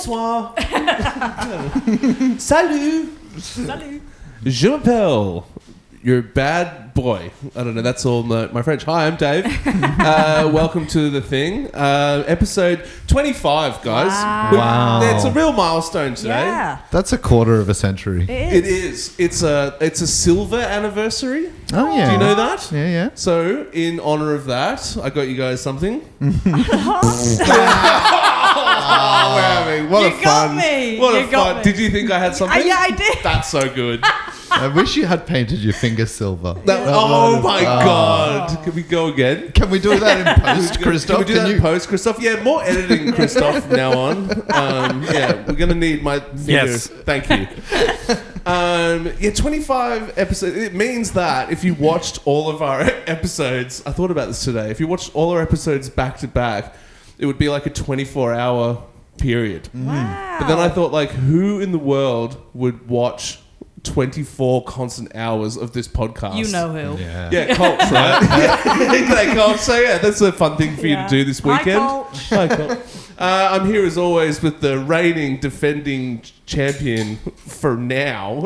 Bonsoir. Salut. Salut. Je m'appelle. You're a bad boy. I don't know. That's all my French. Hi, I'm Dave. Welcome to the thing. Episode 25, guys. Wow. It's a real milestone today. Yeah. That's a quarter of a century. It is. It's a silver anniversue. Oh, yeah. Do you know that? Yeah, yeah. So, in honor of that, I got you guys something. Oh, wow, what You a got fun. me. What You a got fun. me. Did you think I had something? Yeah, I did. That's so good. I wish you had painted your finger silver. Oh my God. Can we go again? Can we do that in post, Can Christoph? we do that in post, Christoph? Yeah, more editing, Christoph, now on. Yeah, we're going to need my fingers. Yes. Thank you. Yeah, 25 episodes. It means that if you watched all of our episodes, I thought about this today. If you watched all our episodes back to back, it would be like a 24-hour period. Wow. But then I thought, like, who in the world would watch 24 constant hours of this podcast? You know who. Yeah. Yeah, Colt, right? G'day, Colt. So yeah, that's a fun thing for you to do this weekend. Hi, Colt. I'm here as always with the reigning, defending champion for now,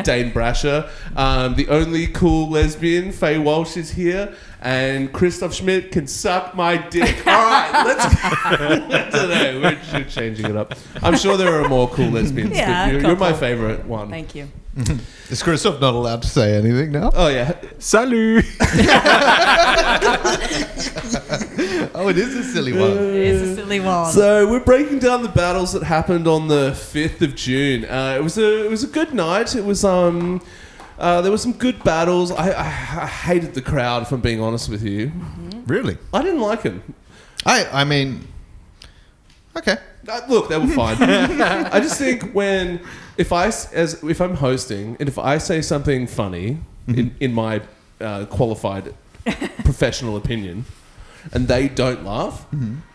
Dane Brasher. The only cool lesbian, Faye Walsh, is here. And Christoph Schmidt can suck my dick. All right, let's go. Today we're changing it up. I'm sure there are more cool lesbians. Yeah, but a you're my couple. favorite one. Thank you. Is Christoph not allowed to say anything now? Oh yeah. Salut. Oh, it is a silly one. It is a silly one. So we're breaking down the battles that happened on the 5th of June. It was a good night. It was there were some good battles. I hated the crowd, if I'm being honest with you. Really? I didn't like them. I mean, okay. Look, they were fine. I just think if I'm hosting and if I say something funny in my qualified professional opinion, and they don't laugh,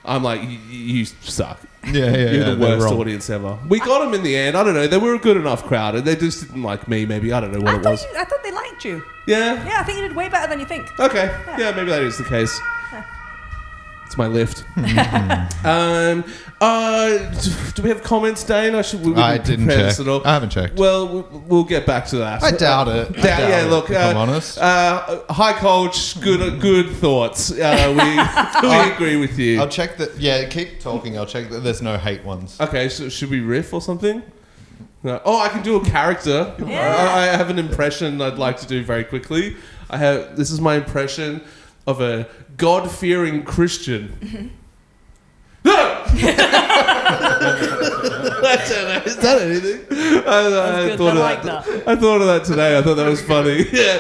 I'm like, you suck. Yeah, You're the they're worst wrong. audience ever. We got them in the end. I don't know. They were a good enough crowd. They just didn't like me, maybe. I don't know what it was. I thought they liked you. Yeah? Yeah, I think you did way better than you think. Okay. Yeah, maybe that is the case. It's my lift. Do we have comments, Dane? I didn't check. I haven't checked. Well, we'll get back to that. I doubt it. Yeah, look. If I'm honest. Hi, Coach. Good thoughts. We agree with you. I'll check that. Yeah, keep talking. I'll check that there's no hate ones. Okay, so should we riff or something? No. Oh, I can do a character. Yeah. I have an impression I'd like to do very quickly. This is my impression of a God-fearing Christian. No! I don't know. Is that anything? I thought of that today. I thought that was funny. Yeah.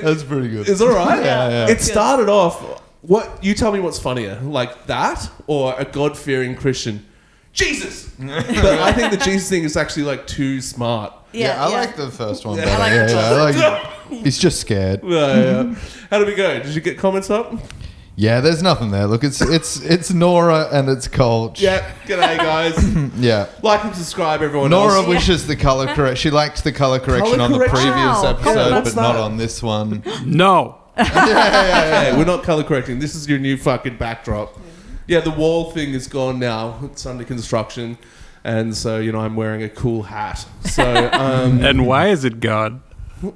That's pretty good. It's all right. Yeah. It started off. What? You tell me what's funnier, like that or a God-fearing Christian? Jesus. But I think the Jesus thing is actually like too smart. Yeah, I like the first one better. I like He's just scared. Yeah. How did we go? Did you get comments up? Yeah, there's nothing there. Look, it's Nora and it's Colt. Yeah. G'day, guys. Yeah. Like and subscribe, everyone. Nora else. wishes the color correct. She liked the color correction on the correction? previous Wow. episode, What's but not that? on this one. No. Hey, we're not color correcting. This is your new fucking backdrop. Yeah, the wall thing is gone now. It's under construction, and so I'm wearing a cool hat. So And why is it gone?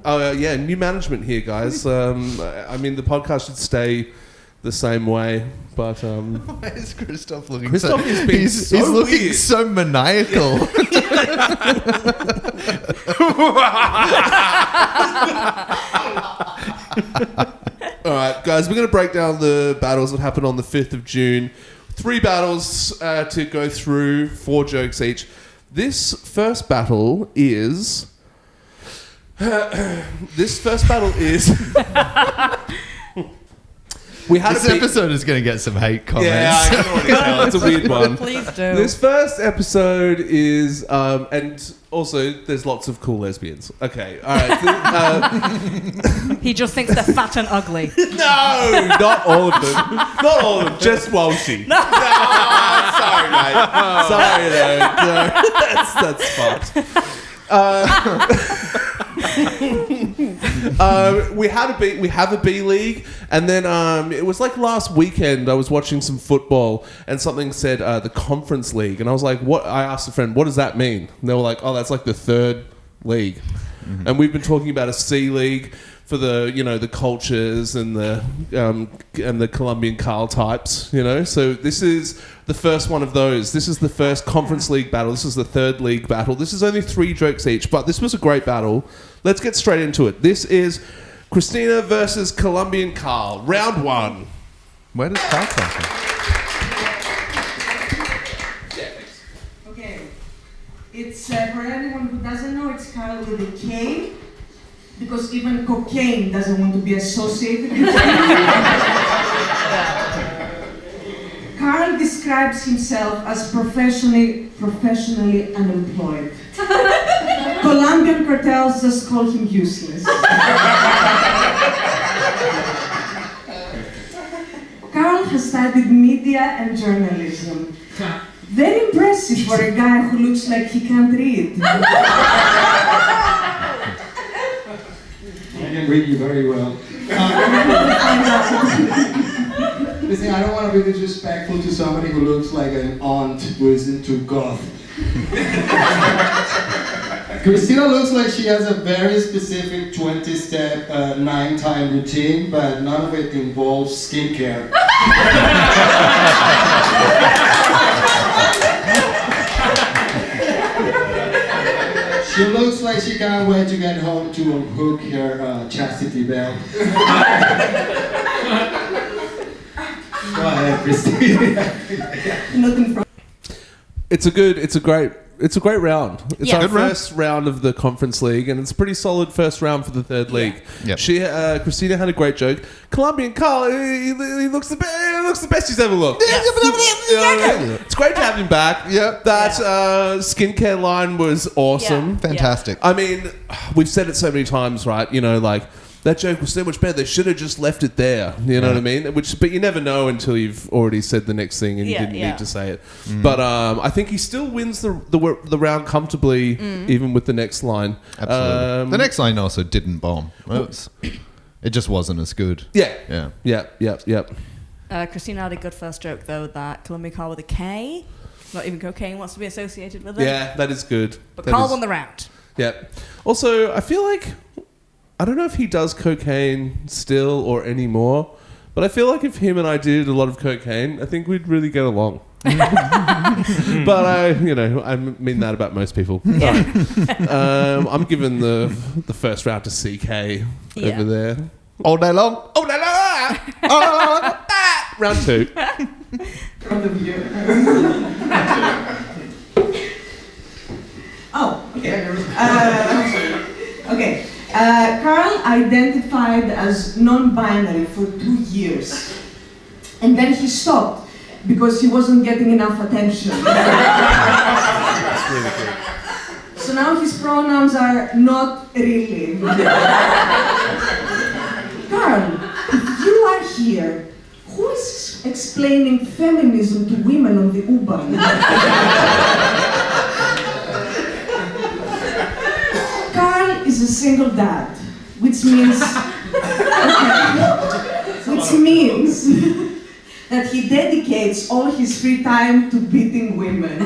yeah, new management here, guys. I mean, the podcast should stay the same way, but Why is Christoph looking Christoph is being he's so looking weird. so maniacal. all right, guys, we're going to break down the battles that happened on the 5th of June. 3 battles to go through, 4 jokes each. This first battle is... We had This episode is going to get some hate comments. Yeah, I can already tell. It's a weird one. Please do. This first episode is, and also there's lots of cool lesbians. Okay, all right. He just thinks they're fat and ugly. No, not all of them. Not all of them. Just Walshy. No, sorry, mate. Sorry, no. That's fucked. We have a B League, and then it was like last weekend I was watching some football, and something said the Conference League, and I was like, "What?" I asked a friend, "What does that mean?" And they were like, "Oh, that's like the third league," and we've been talking about a C League for the the cultures and the Colombian Carl types, So this is the first one of those. This is the first Conference League battle. This is the third league battle. This is only 3 jokes each, but this was a great battle. Let's get straight into it. This is Christina versus Colombian Carl. Round 1. Where does Carl come from? Okay. It's for anyone who doesn't know, it's Carl with a K. Because even cocaine doesn't want to be associated with it. Carl describes himself as professionally unemployed. Colombian cartels just call him useless. Carl has studied media and journalism. Very impressive for a guy who looks like he can't read. I can read you very well. Listen, I don't want to be disrespectful to somebody who looks like an aunt who is into goth. Christina looks like she has a very specific 20-step, 9-time routine, but none of it involves skincare. She looks like she can't wait to get home to unhook her chastity belt. Go ahead, Christina. It's a great round. It's our first round of the Conference League, and it's a pretty solid first round for the third league. Yep. Christina had a great joke. Colombian Carl, he looks the best he's ever looked. It's great to have him back. Yep. That skincare line was awesome. Yeah. Fantastic. I mean, we've said it so many times, right? That joke was so much better. They should have just left it there. You know what I mean? But you never know until you've already said the next thing and you didn't need to say it. But I think he still wins the round comfortably, even with the next line. Absolutely. The next line also didn't bomb. It just wasn't as good. Yeah. Yep. Christina had a good first joke, though, that Colombian Carl with a K, not even cocaine, wants to be associated with it. Yeah, that is good. But Carl won the round. Yeah. Also, I feel like, I don't know if he does cocaine still or anymore, but I feel like if him and I did a lot of cocaine, I think we'd really get along. But I mean that about most people. Yeah. I'm giving the first round to CK over there. All day long. Oh, no. Round 2. Oh, okay. Okay. Carl identified as non-binary for 2 years. And then he stopped because he wasn't getting enough attention. That's really good. So now his pronouns are not really. Carl, if you are here, who is explaining feminism to women on the U-Bahn? Carl is a single dad, which means that he dedicates all his free time to beating women.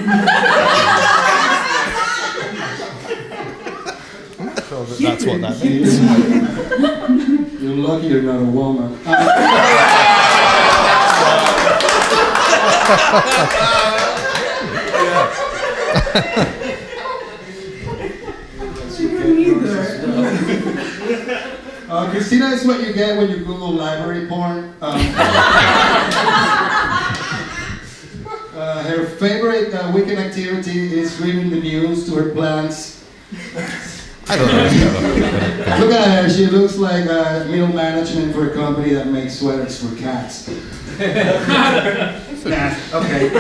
That's what that means. You're lucky you're not a woman. Christina is what you get when you Google library porn. Her favorite weekend activity is reading the news to her plants. I don't know. Look at her, she looks like middle management for a company that makes sweaters for cats. Okay.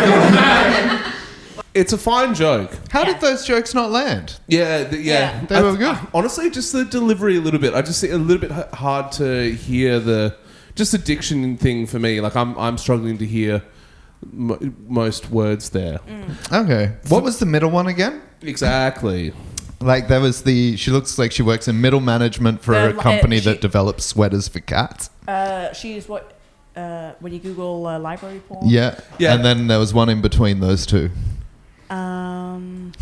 It's a fine joke. How did those jokes not land? Yeah. They were good. Honestly, just the delivery a little bit. I just see a little bit hard to hear the diction thing for me. Like I'm struggling to hear most words there. Okay. What was the middle one again? Exactly. Like there was she looks like she works in middle management for a company that develops sweaters for cats. She's what when you Google library porn. Yeah. And then there was one in between those two. Can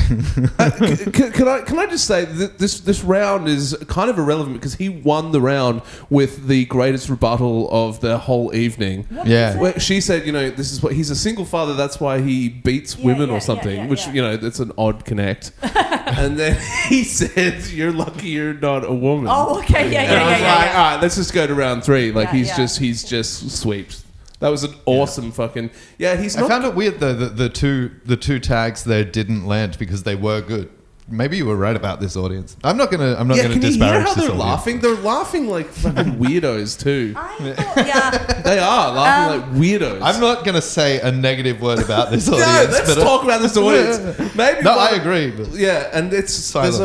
I just say that this round is kind of irrelevant because he won the round with the greatest rebuttal of the whole evening. Yeah. Where she said, this is what he's a single father, that's why he beats women or something, which that's an odd connect. And then he said, "You're lucky you're not a woman." Oh, okay, And I was like, all right, let's just go to round 3. Like he's just sweeps. That was an awesome fucking he's. I found it weird though that the two tags there didn't land because they were good. Maybe you were right about this audience. I'm not gonna Can you disparage hear how this they're audience. laughing? They're laughing like fucking weirdos too. I They are laughing like weirdos. I'm not gonna say a negative word about this No, audience. let's talk about this audience. Maybe. No, I agree. But And it's there's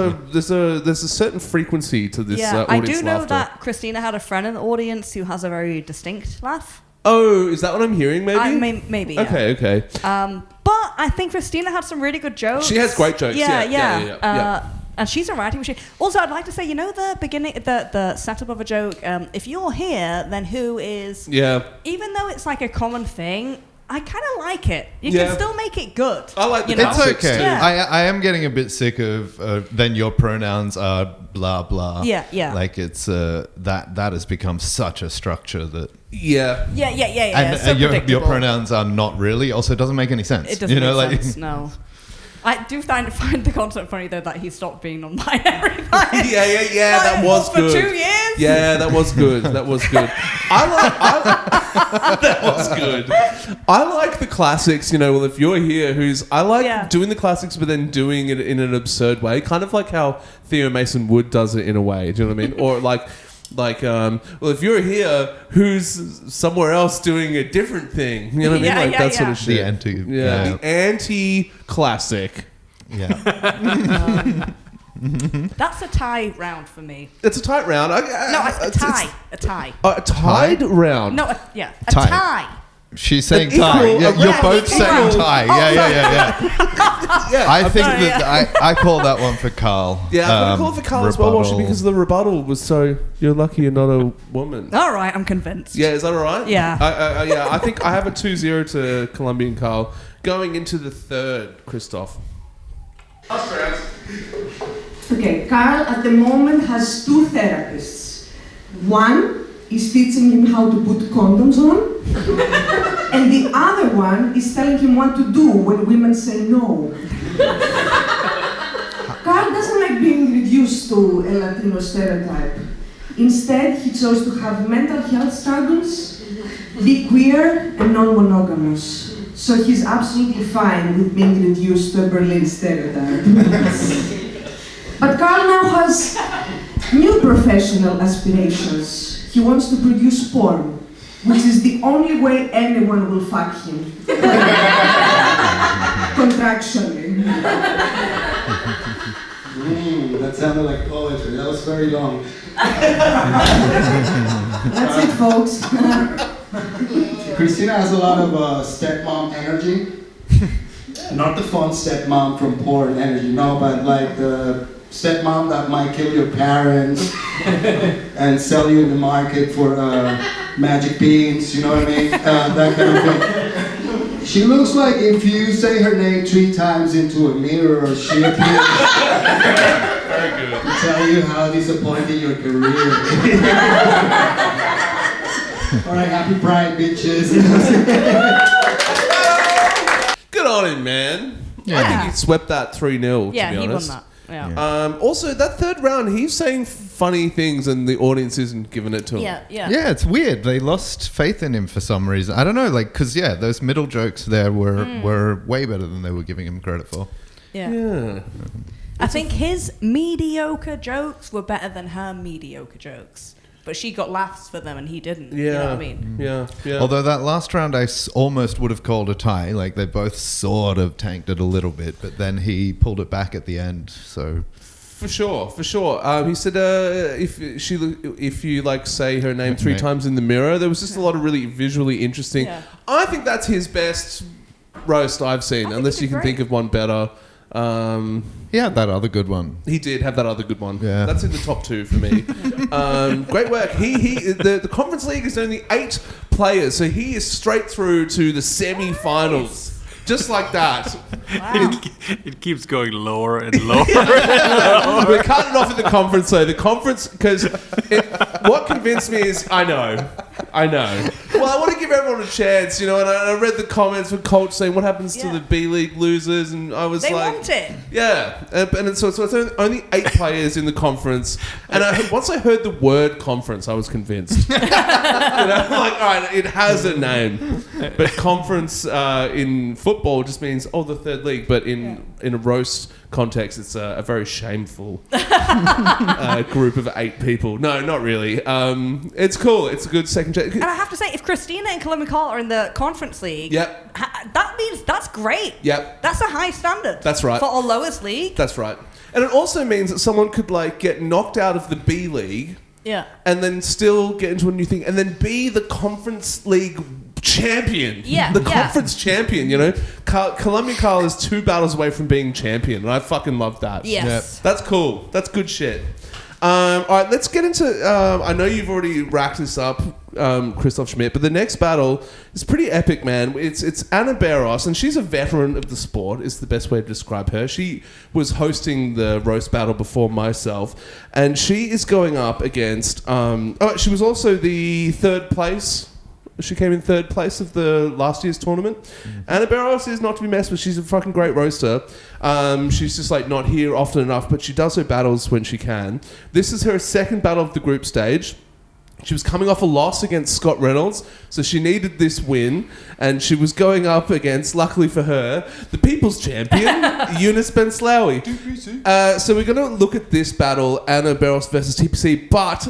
a certain frequency to this I audience do know laughter. that Christina had a friend in the audience who has a very distinct laugh. Oh, is that what I'm hearing? Maybe. Maybe. Yeah. Okay. But I think Christina had some really good jokes. She has great jokes. Yeah. And she's a writing machine. Also, I'd like to say, the beginning, the setup of a joke. If you're here, then who is? Yeah. Even though it's like a common thing, I kind of like it. You can still make it good. I like the it's classics okay. too. Yeah. I am getting a bit sick of then your pronouns are blah blah. Yeah. Like it's that has become such a structure that. Yeah. And so your predictable. pronouns are not really. Also, doesn't make any sense. It doesn't make sense. No. I do find the concept funny though that he stopped being non-binary. Yeah. That was for good. 2 years. Yeah, that was good. That was good. That was good. I like the classics. If you're here, I like doing the classics, but then doing it in an absurd way, kind of like how Theo Mason Wood does it in a way. Do you know what I mean? Or like, if you're here, who's somewhere else doing a different thing? You know what I mean? Like that sort of shit. The anti. The anti-classic. Yeah. That's a tie round for me. It's a tight round. No, a tie. A tie. A tied round. No, a Tie. tie. She's saying Equal- tie. Yeah, a you're round. both saying Equal tie. round. Yeah. I think that I call that one for Carl. Yeah, I'm going to call it for Carl as well, Walsh, because the rebuttal was so, you're lucky you're not a woman. All right, I'm convinced. Yeah, is that all right? Yeah. I think I have a 2-0 to Colombian Carl. Going into the third, Christoph. Okay, Carl at the moment has 2 therapists. One is teaching him how to put condoms on, and the other one is telling him what to do when women say no. Carl doesn't like being reduced to a Latino stereotype. Instead, he chose to have mental health struggles, be queer, and non-monogamous. So he's absolutely fine with being reduced to a Berlin stereotype. But Carl now has new professional aspirations. He wants to produce porn, which is the only way anyone will fuck him. Contractually. That sounded like poetry. That was very long. That's it, folks. Christina has a lot of stepmom energy. Not the fun stepmom from porn energy, no, but like the stepmom that might kill your parents and sell you in the market for magic beans, you know what I mean? That kind of thing. She looks like if you say her name 3 times into a mirror, she appears to tell you how disappointing your career is. Alright, happy Pride, bitches. Good on him, man. I think he swept that 3-0, to be honest. Yeah, he won that. Yeah. Also, that third round, he's saying funny things and the audience isn't giving it to him. Yeah, it's weird. They lost faith in him for some reason. I don't know, because those middle jokes there were way better than they were giving him credit for. Yeah. I think his mediocre jokes were better than her mediocre jokes. But she got laughs for them and he didn't. Yeah. You know what I mean? Yeah. Although that last round I almost would have called a tie. Like they both sort of tanked it a little bit, but then he pulled it back at the end. So For sure. He said if you like say her name 3 times in the mirror, there was just a lot of really visually interesting. Yeah. I think that's his best roast I've seen, unless you can think of one better. He had that other good one. He did have that other good one. Yeah. That's in the top 2 for me. Great work. The Conference League is only 8 players, so he is straight through to the semi-finals. Just like that. Wow. It keeps going lower and lower. We're cutting off at the conference, though. The conference, because what convinced me is, I know. Well, I want to give everyone a chance, and I read the comments from Coach saying, what happens to the B-League losers? And I was They like... want it. Yeah. So it's only 8 players in the conference. And once I heard the word conference, I was convinced. I'm like, all right, it has a name. But conference in football just means, the third league. But in a roast context, it's a very shameful group of 8 people. No, not really. It's cool. It's a good second check. And I have to say, if Christina and Columbia Call are in the Conference League, Yep. That means that's great. Yep. That's a high standard. That's right. For our lowest league. That's right. And it also means that someone could get knocked out of the B League Yeah. and then still get into a new thing and then be the Conference League champion. Yeah, The yeah. conference champion, Columbia Carl is 2 battles away from being champion, and I fucking love that. Yes. That's cool. That's good shit. All right, let's get into... I know you've already racked this up, Christoph Schmidt, but the next battle is pretty epic, man. It's Anna Barros, and she's a veteran of the sport, is the best way to describe her. She was hosting the roast battle before myself, and she is going up against... she was also the 3rd place... She came in 3rd place of the last year's tournament. Anna Barros is not to be messed with. She's a fucking great roaster. She's just not here often enough, but she does her battles when she can. This is her 2nd battle of the group stage. She was coming off a loss against Scott Reynolds, so she needed this win, and she was going up against, luckily for her, the people's champion, Eunice Ben-Slawi. So we're going to look at this battle, Anna Barros versus TPC, but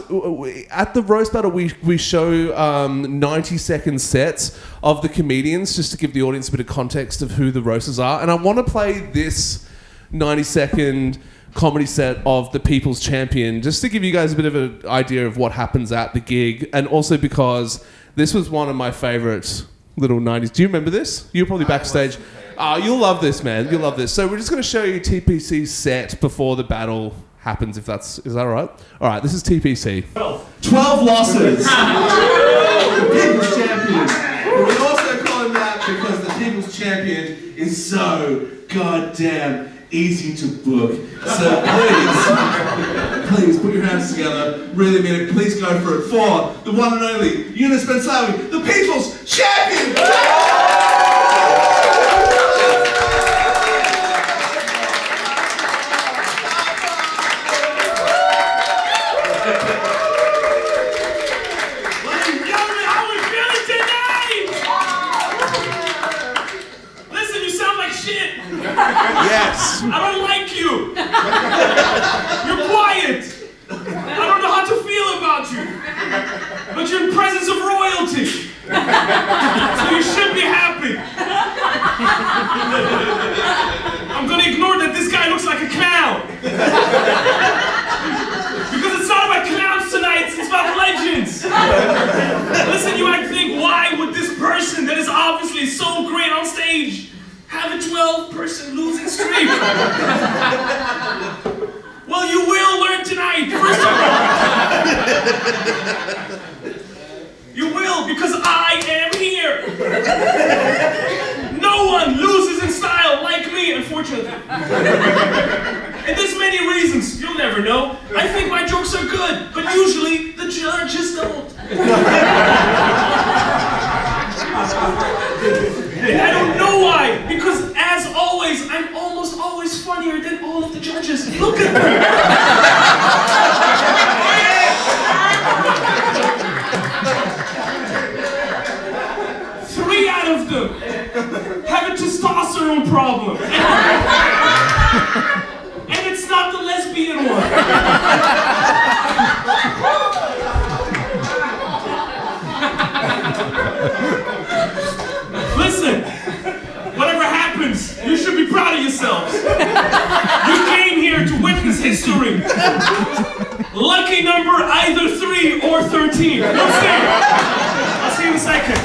at the roast battle, we show 90-second sets of the comedians, just to give the audience a bit of context of who the roasters are, and I want to play this 90-second comedy set of the People's Champion, just to give you guys a bit of an idea of what happens at the gig, and also because this was one of my favourite little 90s. Do you remember this? You were probably backstage. You'll love this, man. You'll love this. So we're just going to show you TPC's set before the battle happens, is that all right? All right, this is TPC. 12 losses. The People's Champion. But we also call him that because the People's Champion is so goddamn easy to book. So please put your hands together. Really mean it. Please go for it for the one and only Eunice Ben-Slawi, the People's Champion. Yes. I don't like you. You're quiet. I don't know how to feel about you. But you're in presence of royalty. So you should be happy. I'm gonna ignore that this guy looks like a clown. Because it's not about clowns tonight, it's about legends. Listen, you might think, why would this person that is obviously so great on stage have a 12-person losing streak? Well, you will learn tonight, first of all. You will, because I am here. No one loses in style like me, unfortunately. And there's many reasons, you'll never know. I think my jokes are good, but usually the judges don't. And I don't know why, because as always, I'm almost always funnier than all of the judges. Look at them! 3 out of them have a testosterone problem. And it's not the lesbian one. Listen, whatever happens, you should be proud of yourselves. You came here to witness history. Lucky number either 3 or 13. You'll see. I'll see you in a second.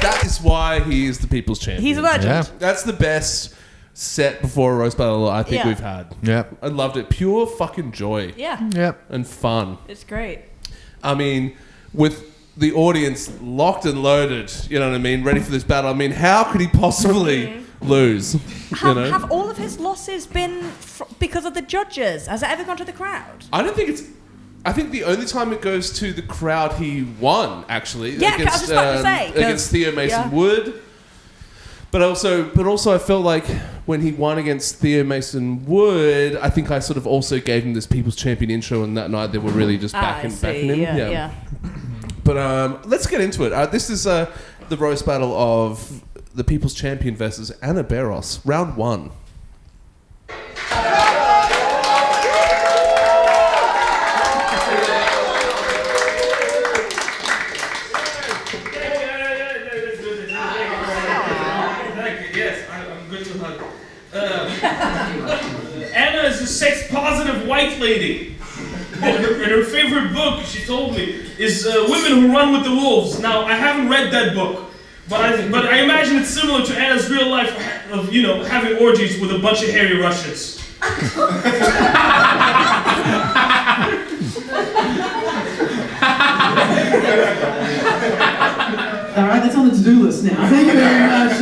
That is why he is the People's Champion. He's a legend. Yeah. That's the best set before a roast battle I think Yeah. we've had. Yep. I loved it. Pure fucking joy Yeah, Yep. and fun. it's great. I mean, with the audience locked and loaded, you know what I mean, ready for this battle. I mean, how could he possibly lose? Have all of his losses been because of the judges? Has it ever gone to the crowd? I don't think it's. I think the only time it goes to the crowd, he won actually. Yeah, I was just about to say, 'cause- against Theo Mason yeah. Wood. But also, I felt like when he won against Theo Mason Wood, I think I sort of also gave him this People's Champion intro, and that night they were really just backing him. Yeah. But let's get into it. This is the roast battle of the People's Champion versus Anna Beros, round 1. Anna is a sex-positive white lady. And her favorite book, she told me, is Women Who Run with the Wolves. Now, I haven't read that book, but I imagine it's similar to Anna's real life of, having orgies with a bunch of hairy Russians. All right, that's on the to-do list now. Thank you very much.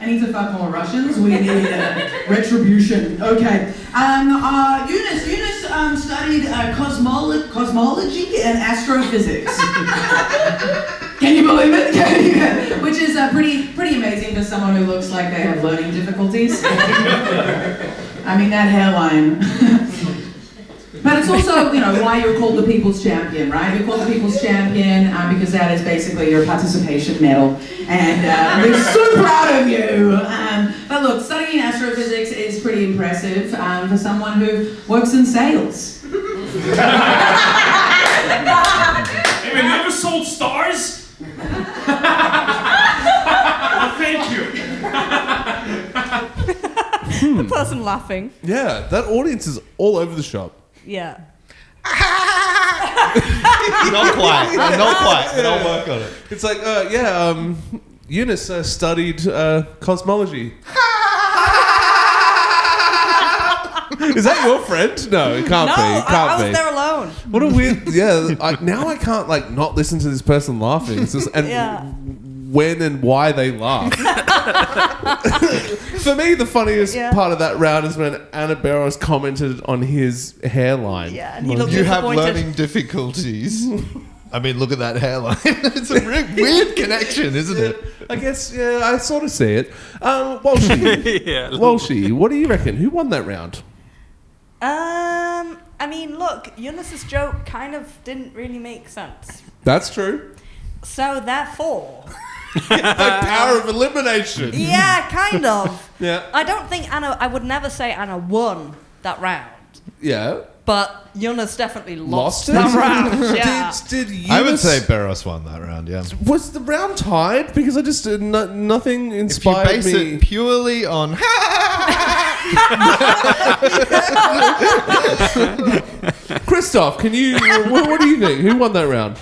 I need to fuck more Russians. We need retribution. Okay. Eunice studied cosmology and astrophysics. Can you believe it? Which is pretty amazing for someone who looks like they have learning difficulties. I mean, that hairline. But it's also, why you're called the People's Champion, right? You're called the People's Champion because that is basically your participation medal. And we're so proud of you. But look, studying astrophysics is pretty impressive for someone who works in sales. Hey man, you ever sold stars? Well, thank you. The person laughing. Yeah, that audience is all over the shop. Yeah. Not quite. Not quite. But I'll work on it. It's like, Eunice studied cosmology. Is that your friend? No, it can't be. It can't I was be. there alone. What a weird. Yeah, now I can't not listen to this person laughing. It's just, and when and why they laugh. For me, the funniest part of that round is when Anna Beros commented on his hairline. Yeah, and he looked You have disappointed. learning difficulties. I mean, look at that hairline. It's a weird connection, isn't it? I guess, yeah, I sort of see it. Walshy, Yeah. Walshy, what do you reckon? Who won that round? I mean, look, Eunice's joke kind of didn't really make sense. That's true. So therefore, Like power of elimination. yeah, kind of. Yeah. I don't think Anna. I would never say Anna won that round, Yeah. but Eunice definitely lost Lost it? that round. Yeah. Did Eunice, I would say Beros won that round, yeah. Was the round tied? Because I just nothing If you inspired base me. it purely on Christoph, can you? What do you think? Who won that round?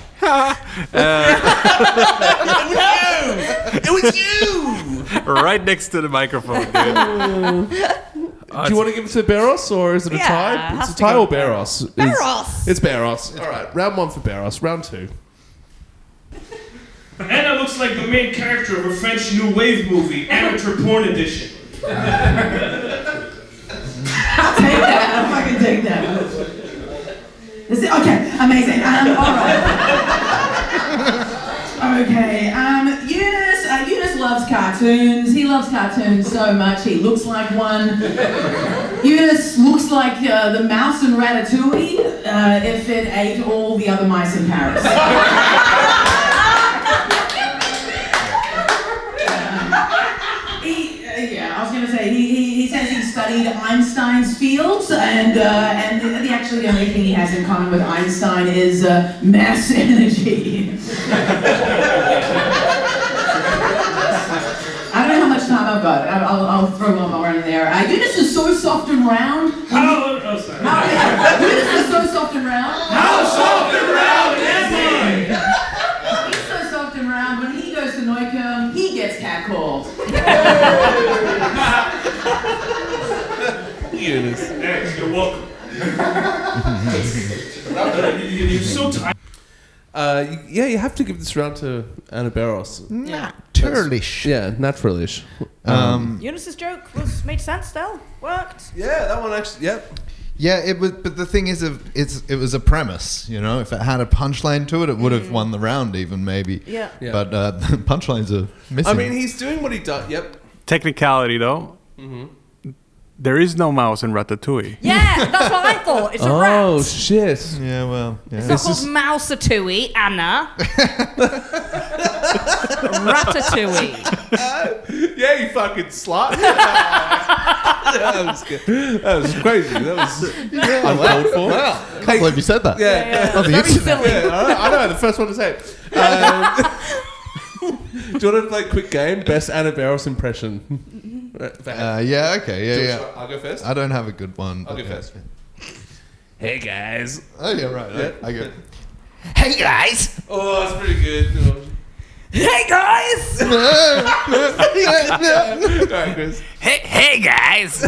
It was you. Right next to the microphone, dude. Do you want to give it to Beros or is it a Yeah, tie? it has It's a to tie go or Beros? Beros. It's Beros. All right, round 1 for Beros. Round 2. Anna looks like the main character of a French New Wave movie, amateur porn edition. I'll take that. I'll fucking take that. Okay, amazing. All right. Okay, Eunice loves cartoons. He loves cartoons so much he looks like one. Eunice looks like the mouse in Ratatouille if it ate all the other mice in Paris. I was going to say, he says he studied Einstein's fields, and actually the only thing he has in common with Einstein is mass energy. I don't know how much time I've got. I'll throw one more in there. Eunice is so soft and round. Eunice is so soft and round. How soft and round is he? He's so soft and round. When he goes to Neukölln, he gets catcalled. You're welcome. You're so tired. Yeah, you have to give this round to Anna Barros. Naturalish. Yeah, naturalish. Eunice's joke made sense still. Worked. Yeah, that one actually. Yep. Yeah, it was. But the thing is, it was a premise. You know, if it had a punchline to it, it would have won the round, even maybe. Yeah. But the punchlines are missing. I mean, he's doing what he does. Yep. Technicality, though. There is no mouse in Ratatouille. Yeah, that's what I thought. It's a rat. Oh shit. yeah, well, It's yeah. not called Mouseatouille, Anna. Ratatouille. Yeah, you fucking slut. That was good. That was crazy. That was uncalled for. Wow, can't believe you said that. Yeah. On the Very internet. silly. Yeah, I know. The first one to say it. Do you want to play a quick game? Best Anna Barros impression. Yeah, okay, yeah. I'll go first. I don't have a good one. I'll go but first. Hey guys. Oh yeah, right. Yeah. I go. Hey guys! Oh, that's pretty good. Hey guys! Alright, Chris. Hey guys!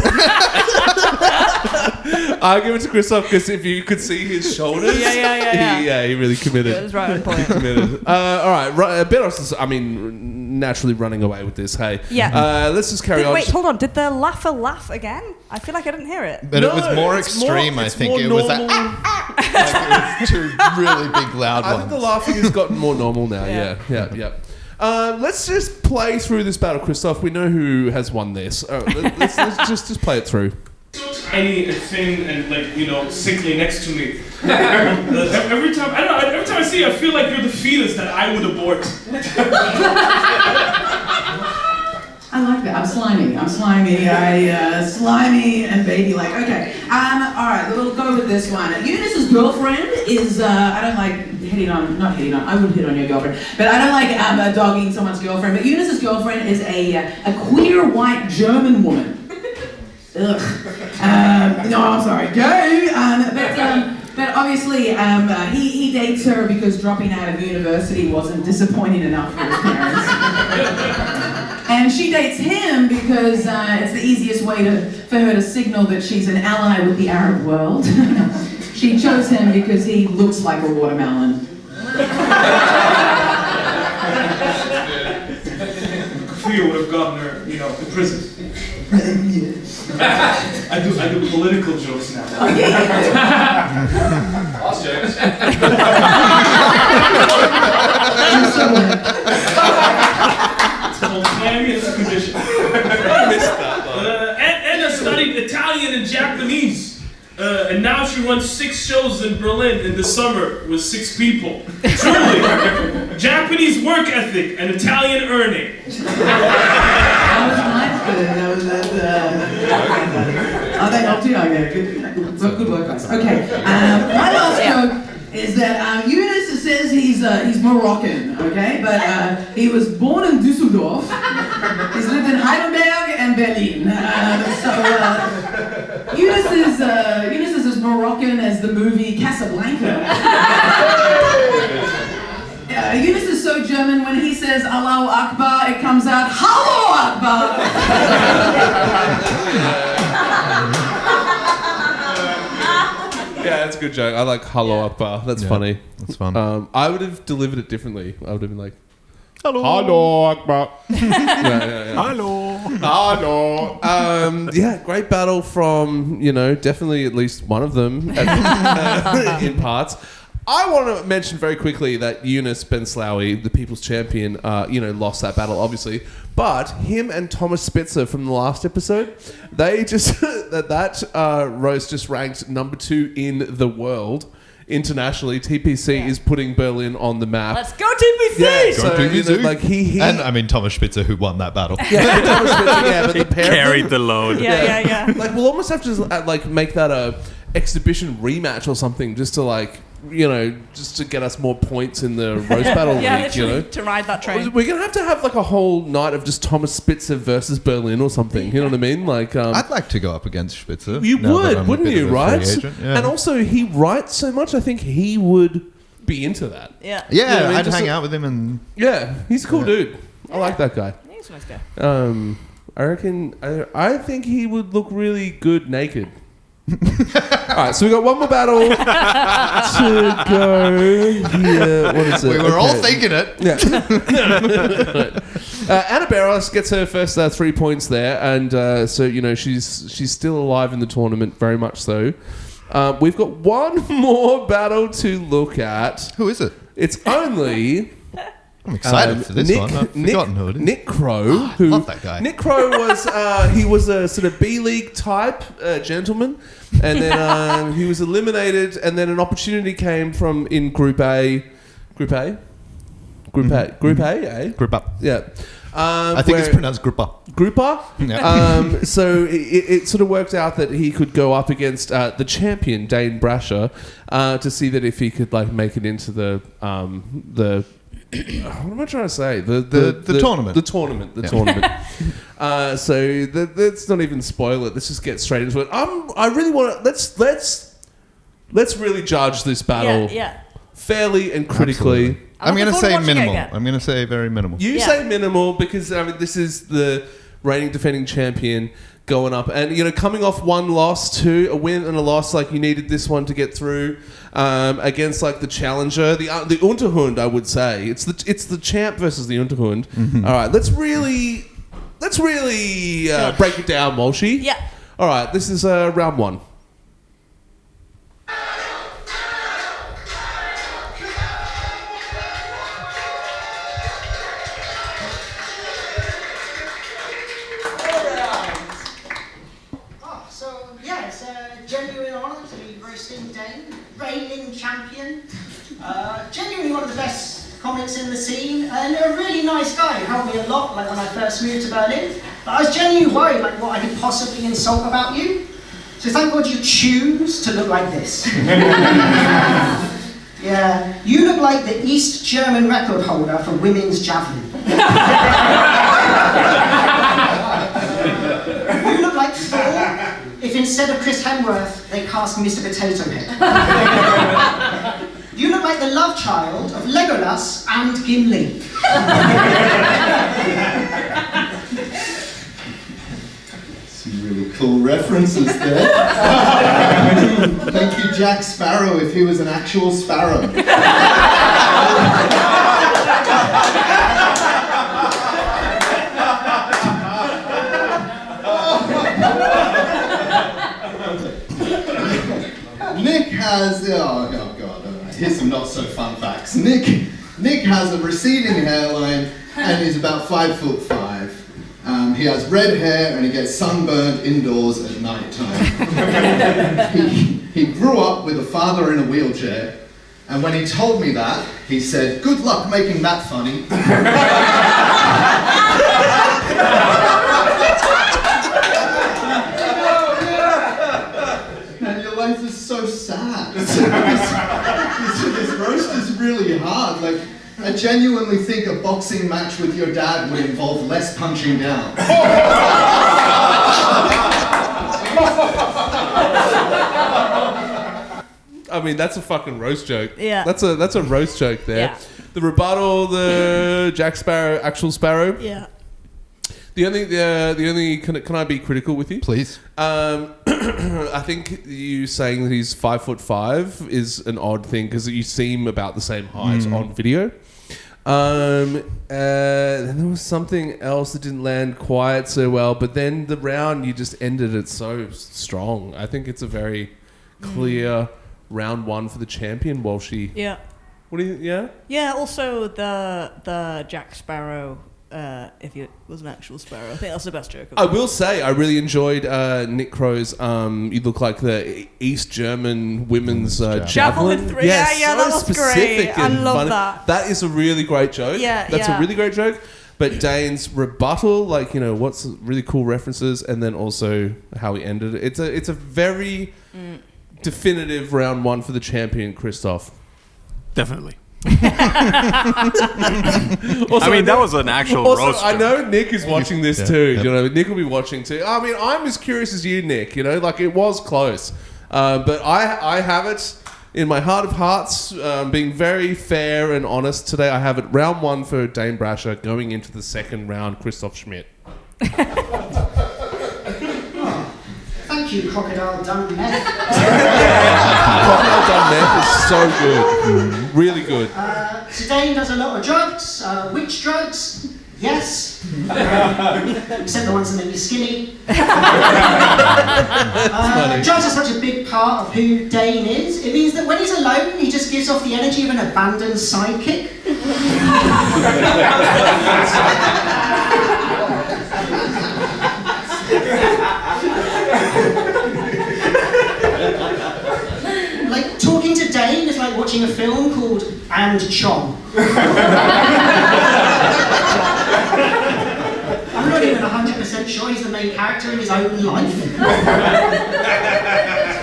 I'll give it to Christoph because if you could see his shoulders, he really committed. It was right on point. Committed. All right, Beros is, naturally running away with this. Hey, Yeah. let's just carry on. Wait, hold on. Did the laugher laugh again? I feel like I didn't hear it. But No, it was more it's extreme, more- I it's think. more It was like, normal. like it was two really big loud I think ones. the laughing has gotten more normal now. Yeah. Yeah. Let's just play through this battle, Christoph. We know who has won this. Let's just play it through. Tiny and thin and sickly next to me. Every time I see you, I feel like you're the fetus that I would abort. I like that. I'm slimy. Slimy and baby-like. Okay. All right. We'll go with this one. Eunice's girlfriend is. I don't like not hitting on. I would hit on your girlfriend, but I don't like dogging someone's girlfriend. But Eunice's girlfriend is a queer white German woman. Ugh. No, I'm sorry. Gay. But obviously, he dates her because dropping out of university wasn't disappointing enough for his parents. And she dates him because it's the easiest way for her to signal that she's an ally with the Arab world. She chose him because he looks like a watermelon. Cleo would have gotten her, in prison. I do political jokes now. Oh, yeah. Lost jokes. It's called climbing as a condition. I missed that. Anna studied Italian and Japanese. And now she runs 6 shows in Berlin in the summer with 6 people. Truly, Japanese work ethic and Italian earning. That was nice, but oh, they helped you? Okay, good work, guys. Okay, my last joke is that Eunice says he's Moroccan, okay? But he was born in Düsseldorf. He's lived in Heidelberg and Berlin. Eunice is as Moroccan as the movie Casablanca. Eunice is so German, when he says Allahu Akbar, it comes out Hallo Akbar! Yeah, that's a good joke. I like Hello Akbar. That's funny. That's fun. I would have delivered it differently. I would have been like, Hello Akbar. Yeah. Hello. Yeah, great battle from, definitely at least one of them in parts. I want to mention very quickly that Eunice Ben Slowy, the People's Champion, lost that battle, obviously. But him and Thomas Spitzer from the last episode, they just that roast just ranked number 2 in the world. Internationally, TPC is putting Berlin on the map. Let's go TPC! Yeah, Go TPC. like he And Thomas Spitzer, who won that battle. yeah, Thomas Spitzer, yeah, but the pair of them- Carried the load. Yeah. Like we'll almost have to make that a exhibition rematch or something, just to just to get us more points in the roast battle Yeah, league. literally, to ride that train. We're gonna have to have like a whole night of just Thomas Spitzer versus Berlin or something. You know what I mean? Like, I'd like to go up against Spitzer. you now that would, I'm a wouldn't bit you? of a free Right? agent. Yeah. And also, he writes so much. I think he would be into that. Yeah. yeah, You know what I mean? I'd Just hang a- out with him and Yeah, he's a cool dude. I like that guy. He's a nice guy. I reckon. I think he would look really good naked. All right, so we got one more battle to go here. What is it? We were all thinking it. Yeah. Anna Barros gets her first 3 points there, and so she's still alive in the tournament, very much so. We've got one more battle to look at. Who is it? It's only. I'm excited for this one. I've forgotten who it is. Nick Crow. I love that guy. Nick Crow was he was a sort of B-League type gentleman, and then he was eliminated, and then an opportunity came from in Group A. Group A, eh? Group up. Yeah. I think it's pronounced Group up. Grouper. Yeah. So it sort of worked out that he could go up against the champion Dane Brasher to see that if he could make it into the what am I trying to say? The tournament. The tournament. So let's not even spoil it. Let's just get straight into it. I really want to let's really judge this battle fairly and critically. Absolutely. I'm going to say minimal. again. I'm going to say very minimal. You say minimal because this is the reigning defending champion going up, and coming off one loss to a win and a loss, you needed this one to get through against the challenger, the Unterhund. I would say it's the champ versus the Unterhund. Mm-hmm. All right, let's really break it down, Walshy. Yeah. All right, this is round one. Reigning champion, genuinely one of the best comics in the scene, and a really nice guy. He helped me a lot, when I first moved to Berlin. But I was genuinely worried, what I could possibly insult about you. So thank God you choose to look like this. Yeah, you look like the East German record holder for women's javelin. You look like Thor. If instead of Chris Hemsworth, they cast Mr. Potato Head. You look like the love child of Legolas and Gimli. Some really cool references there. Thank you, Jack Sparrow, if he was an actual sparrow. Nick has, here's some not so fun facts. Nick has a receding hairline and is about 5'5". He has red hair and he gets sunburned indoors at night time. He grew up with a father in a wheelchair, and when he told me that, he said, "Good luck making that funny." Life is so sad. This roast is really hard. I genuinely think a boxing match with your dad would involve less punching down. That's a fucking roast joke. Yeah. That's a roast joke there. Yeah. The rebuttal, the Jack Sparrow, actual Sparrow. Yeah. The only can I be critical with you? Please. I think you saying that he's 5'5" is an odd thing because you seem about the same height on video. And there was something else that didn't land quite so well, but then the round you just ended it so strong. I think it's a very clear round one for the champion, Walshy. Yeah. What do you? Yeah. Yeah. Also, the Jack Sparrow. If it was an actual sparrow, I think that's the best joke. I will say I really enjoyed Nick Crow's. You look like the East German women's javelin. Throw. Yeah, that was great. I love funny. that. That is a really great joke. Yeah, that's a really great joke. But Dane's rebuttal, what's really cool references, and then also how he ended it. It's a very definitive round one for the champion, Christoph. Definitely. Also, that was an actual roast. I know Nick is watching this too. Yeah. Nick will be watching too. I'm as curious as you, Nick. It was close, but I have it in my heart of hearts, being very fair and honest today. I have it round one for Dane Brasher, going into the second round, Christoph Schmidt. Thank Thank you, Crocodile Done Meth. Crocodile Done Meth is so good. Really good. So Dane does a lot of drugs. Which drugs? Yes. Except the ones that make you skinny. Drugs are such a big part of who Dane is. It means that when he's alone, he just gives off the energy of an abandoned sidekick. Like, talking to Dane is like watching a film called And Chom. I'm not even 100% sure he's the main character in his own life.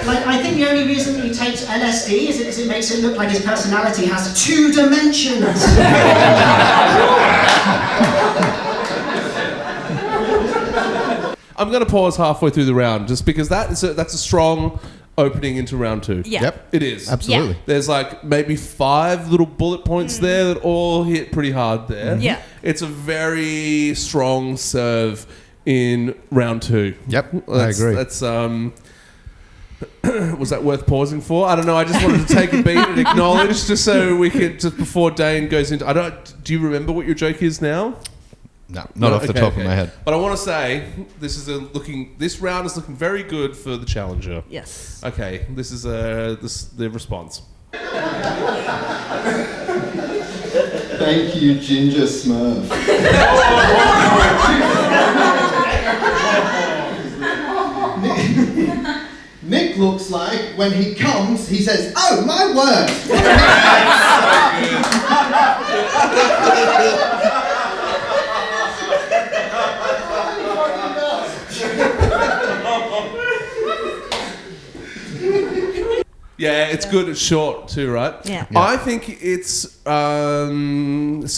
Like, I think the only reason he takes LSD is it makes it look like his personality has 2 dimensions. I'm going to pause halfway through the round just because that's a strong opening into round 2. Yeah. Yep. It is. Absolutely. There's like maybe 5 little bullet points there that all hit pretty hard there. Yeah. It's a very strong serve in round 2. Yep, I agree. That's was that worth pausing for? I don't know. I just wanted to take a beat and acknowledge just so we could just before Dane goes into. Do you remember what your joke is now? No, not off the top of my head. But I want to say this round is looking very good for the challenger. Yes. Okay, this is the response. Thank you, Ginger Smurf. Nick looks like when he comes, he says, "Oh my word!" Yeah, it's good. It's short too, right? Yeah. I think it's yes.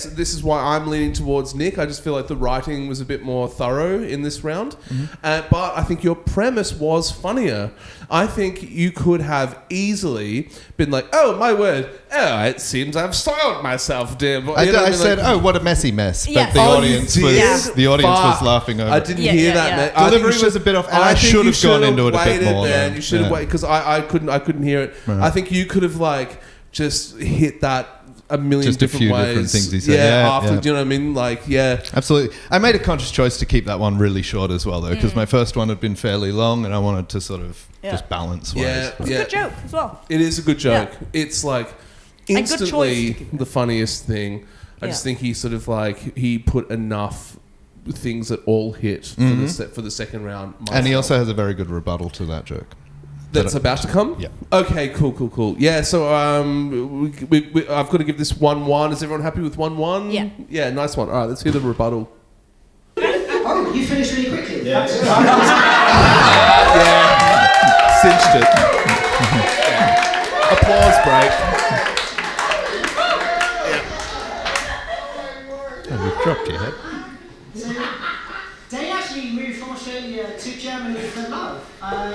This is why I'm leaning towards Nick. I just feel like the writing was a bit more thorough in this round, but I think your premise was funnier. I think you could have easily been like, "Oh my word! Oh, it seems I've soiled myself, dear." I said, "Oh, what a messy mess!" But Yes. the Oh, audience you was did? the audience was Fuck. laughing over. I it. didn't Yeah, hear yeah, that. yeah. Man. I think Delivery you should- was a bit off, and I think should you have gone should into it a bit waited, more, Man. though. You should have Yeah. waited because I couldn't hear it. Right. I think you could have like just hit that a million Just a different few ways. different things he said. Yeah, Yeah, after yeah. do you know what I mean? Like, yeah. Absolutely. I made a conscious choice to keep that one really short as well, though, because my first one had been fairly long, and I wanted to sort of just balance ways. Yeah, It's a good joke as well. It is a good joke. Yeah. It's like good instantly choice. the funniest thing. I just Yeah. think he sort of like he put enough things that all hit for the second round. And he also has a very good rebuttal to that joke. That's about to come? Yeah. Okay, cool. Yeah, so I've got to give this 1-1. Is everyone happy with 1-1? Yeah. Yeah, nice one. All right, let's hear the rebuttal. Oh, you finished really quickly. Yeah. Cinched it. Applause break. Oh, you've dropped your head. So, Dane actually moved from Australia to Germany for love.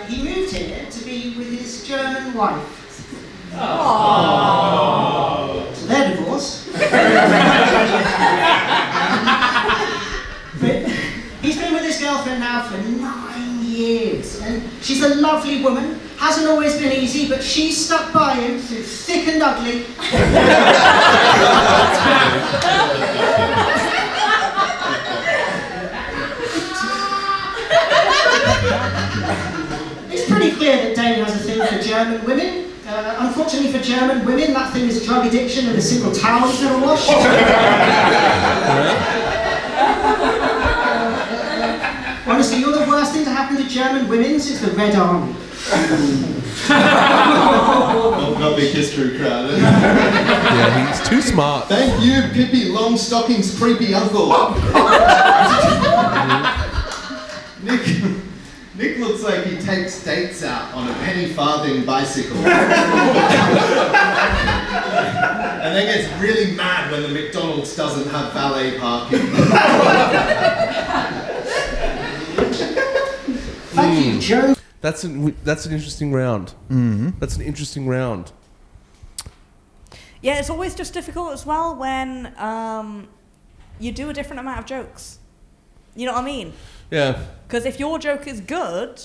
He moved here to be with his German wife. Aww. So they're divorced. But he's been with his girlfriend now for 9 years. And she's a lovely woman. Hasn't always been easy, but she's stuck by him through thick and ugly. It's pretty clear that Dane has a thing for German women. Unfortunately for German women, that thing is drug addiction and a single towel he's never washed. Honestly, you're the worst thing to happen to German women since the Red Army. Not big history crowd, eh? Yeah, he's too smart. Thank you, Pippi Longstocking's creepy uncle. Nick looks like he takes dates out on a penny farthing bicycle. And then gets really mad when the McDonald's doesn't have valet parking. Thank you, Joe. That's an interesting round. That's an interesting round. Yeah, it's always just difficult as well when you do a different amount of jokes. You know what I mean? Yeah. Because if your joke is good,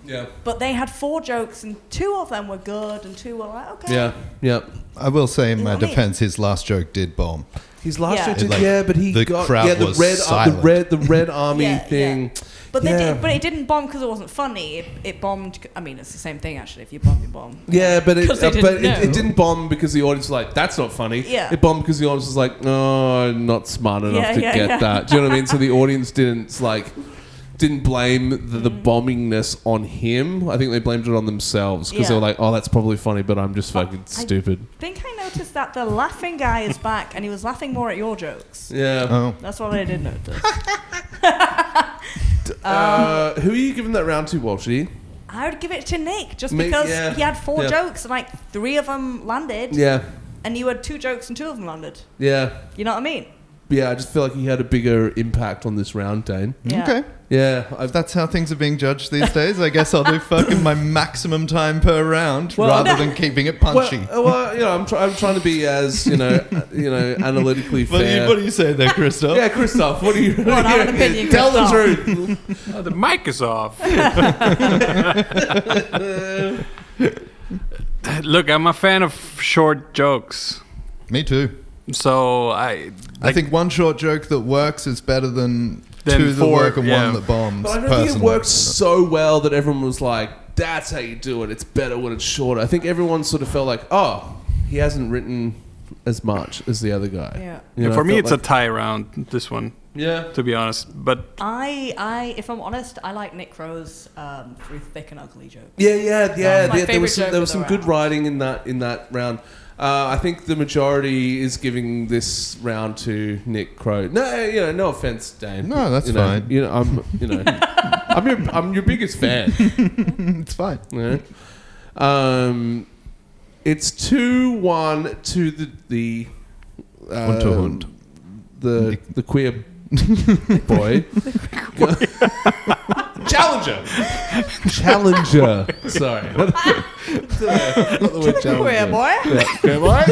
Yeah. But they had 4 jokes, and 2 of them were good, and 2 were like, okay. Yeah. Yeah. I will say in You know my what I mean? defense, his last joke did bomb. His last Yeah. joke did, Like, but he the got crowd the was red, silent. the red army Yeah, thing. yeah. But but it didn't bomb because it wasn't funny. It bombed. I mean, it's the same thing actually. If you bomb, you bomb. Yeah, but it 'Cause they didn't know. it didn't bomb because the audience was like, "That's not funny." Yeah. It bombed because the audience was like, "Oh, I'm not smart enough Yeah, to yeah, get yeah. that." Do you know what I mean? So the audience didn't blame the bombingness on him. I think they blamed it on themselves because they Yeah. were like, "Oh, that's probably funny, but I'm just fucking stupid." I think I noticed that the laughing guy is back, and he was laughing more at your jokes. Yeah. Oh. That's what I did notice. Who are you giving that round to, Walshy? I would give it to Nick just Me- because yeah, he had 4 yeah. jokes, and like 3 of them landed. Yeah. And you had 2 jokes, and 2 of them landed. Yeah. You know what I mean? Yeah, I just feel like he had a bigger impact on this round, Dane. Yeah. Okay. Yeah. If that's how things are being judged these days, I guess I'll do fucking my maximum time per round Well, rather than keeping it punchy. Well, you know, I'm trying to be as, analytically fair. What do you say there, Christoph? Yeah, Christoph, what do you... Well, I have an opinion, Tell the Christoph. truth. Oh, the mic is off. Look, I'm a fan of short jokes. Me too. So I think one short joke that works is better than 2 that 4, work and yeah. 1 that bombs. But I don't think it personally. worked so well that everyone was like, that's how you do it. It's better when it's shorter. I think everyone sort of felt like, oh, he hasn't written as much as the other guy. Yeah. You know, for I me, felt it's like- a tie round, this one. Yeah. To be honest. But I, if I'm honest, I like Nick Crow's through thick and ugly jokes. Yeah. That's my There was favourite joke there was of some the good round. writing in that round. I think the majority is giving this round to Nick Crow. No, no offense, Dane. No, that's You know, fine. You know, I'm your biggest fan. It's fine. Yeah. It's 2-1 to the Unterhund. the queer boy. Challenger. Sorry. Not the word challenger. Queer boy. Yeah, queer boy.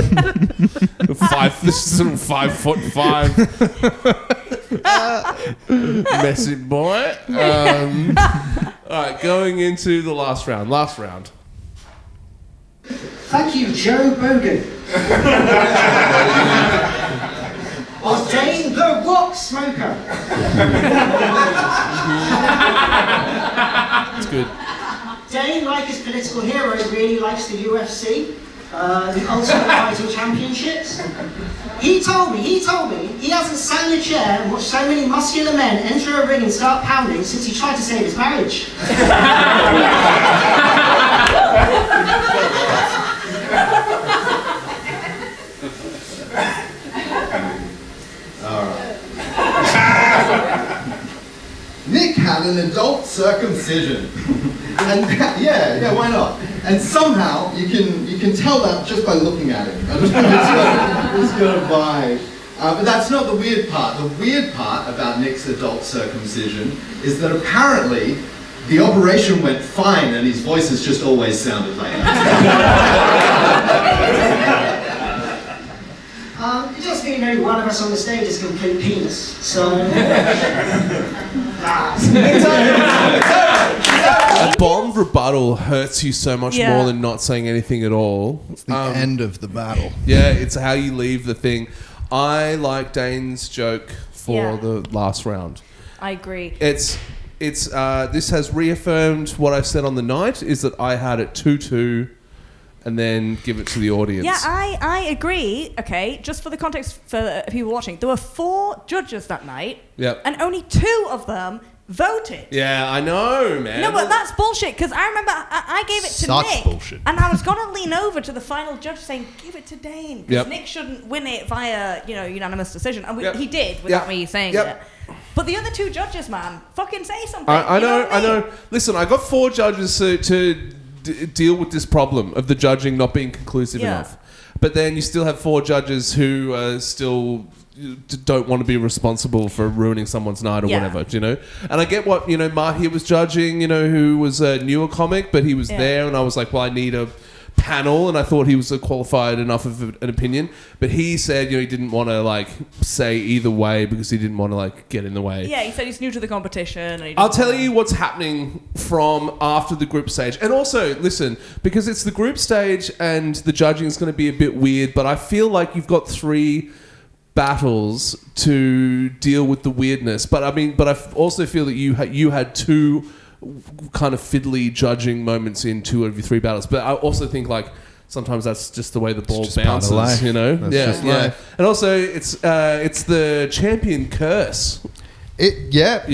This is some 5'5" messy boy. All right, going into the last round. Thank you, Joe Bogan. Of Dane the Rock Smoker. It's good. Dane, like his political hero, really likes the UFC, the Ultimate Title Championships. He told me he hasn't sat in a chair and watched so many muscular men enter a ring and start pounding since he tried to save his marriage. Nick had an adult circumcision. And yeah, why not? And somehow you can tell that just by looking at him. I don't know, it's got a vibe. But that's not the weird part. The weird part about Nick's adult circumcision is that apparently the operation went fine and his voice has just always sounded like that. It does mean only one of us on the stage is a complete penis, so... A bomb rebuttal hurts you so much Yeah. more than not saying anything at all. It's the end of the battle. Yeah, it's how you leave the thing. I like Dane's joke for Yeah. the last round. I agree. This has reaffirmed what I said on the night, is that I had it 2-2 and then give it to the audience. Yeah, I agree. Okay, just for the context for people watching, there were 4 judges that night, Yep. and only 2 of them voted. Yeah, I know, man. No, but that's bullshit, because I remember I gave it to Such Nick, bullshit. and I was going to lean over to the final judge saying, give it to Dane, because Yep. Nick shouldn't win it via, unanimous decision. And Yep. he did, without Yep. me saying Yep. it. But the other 2 judges, man, fucking say something. I You know, what I I know. Listen, I got 4 judges to deal with this problem of the judging not being conclusive Yeah. enough. But then you still have 4 judges who still don't want to be responsible for ruining someone's night or Yeah. whatever, you know? And I get what, Mahir was judging, who was a newer comic, but he was Yeah. there, and I was like, well, I need a panel, and I thought he was qualified enough of an opinion. But he said, he didn't want to like say either way because he didn't want to like get in the way. Yeah, he said he's new to the competition. And I'll tell you what's happening from after the group stage. And also, listen, because it's the group stage and the judging is going to be a bit weird, but I feel like you've got 3 battles to deal with the weirdness. But I also feel that you had 2 kind of fiddly judging moments in 2 of your 3 battles. But I also think like sometimes that's just the way the ball bounces, That's just life. And also it's the champion curse. Yep.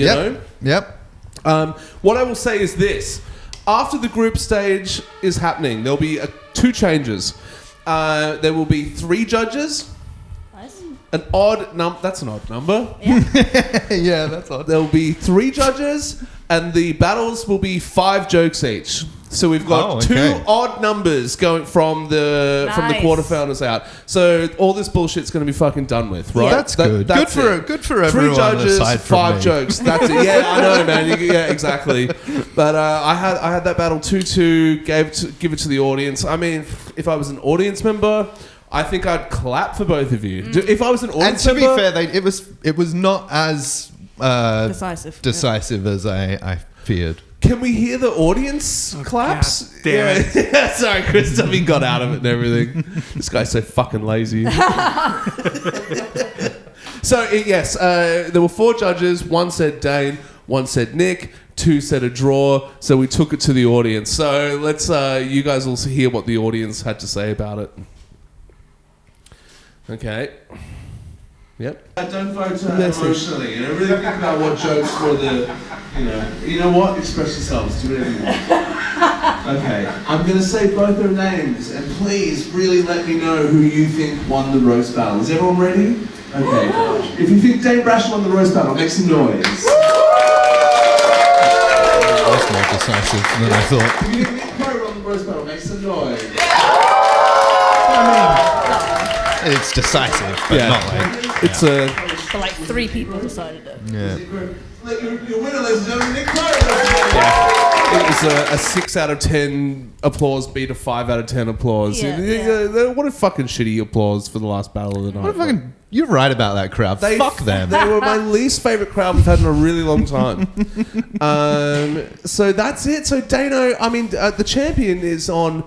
What I will say is this: after the group stage is happening, there'll be 2 changes. There will be 3 judges. Nice. An odd number. That's an odd number. Yeah. Yeah, that's odd. There will be 3 judges, and the battles will be 5 jokes each. So we've got 2 odd numbers going from the quarterfinals out. So all this bullshit's going to be fucking done with, right? Yeah. That's good. That's good for everyone. 3 judges, aside from 5 me. jokes. That's it. Yeah, I know, man. Yeah, exactly. But I had that battle 2-2. Give it to the audience. I mean, if I was an audience member, I think I'd clap for both of you. If I was an audience member, and to be fair, it was not as decisive as I feared. Can we hear the audience claps? God damn it. Yeah. Sorry, Chris, I mean, got out of it and everything. This guy's so fucking lazy. So, yes, there were 4 judges. 1 said Dane, 1 said Nick, 2 said a draw. So we took it to the audience. So let's, you guys also hear what the audience had to say about it. Okay. Yep. Don't vote emotionally. Really think about what jokes were the. You know what? Express yourselves. Do whatever you want. Okay. I'm going to say both their names, and please really let me know who you think won the roast battle. Is everyone ready? Okay. If you think Dane Brash won the roast battle, make some noise. That's more decisive than I thought. If you think Nick Crow won the roast battle, make some noise. It's decisive, but not like... It's But like 3 people decided it. Yeah. Your winner, ladies and gentlemen, Nick Crow. It was a 6 out of 10 applause beat a 5 out of 10 applause. What a fucking shitty applause for the last battle of the night. You're right about that crowd. Fuck them. They were my least favourite crowd we've had in a really long time. So that's it. So Dano, I mean, the champion is on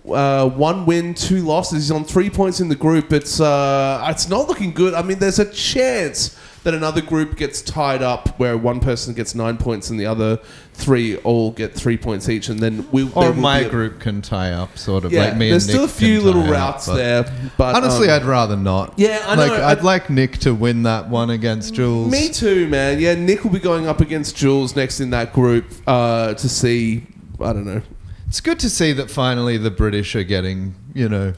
1 win, 2 losses. He's on 3 points in the group. It's not looking good. I mean, there's a chance that another group gets tied up where one person gets 9 points and the other 3 all get 3 points each, and then my group can tie up, sort of. Yeah, like me there's and still Nick a few can little tie routes up, there, but honestly, I'd rather not. Yeah, I know. I'd like Nick to win that one against Jules. Me too, man. Yeah, Nick will be going up against Jules next in that group to see. I don't know. It's good to see that finally the British are getting, Yeah,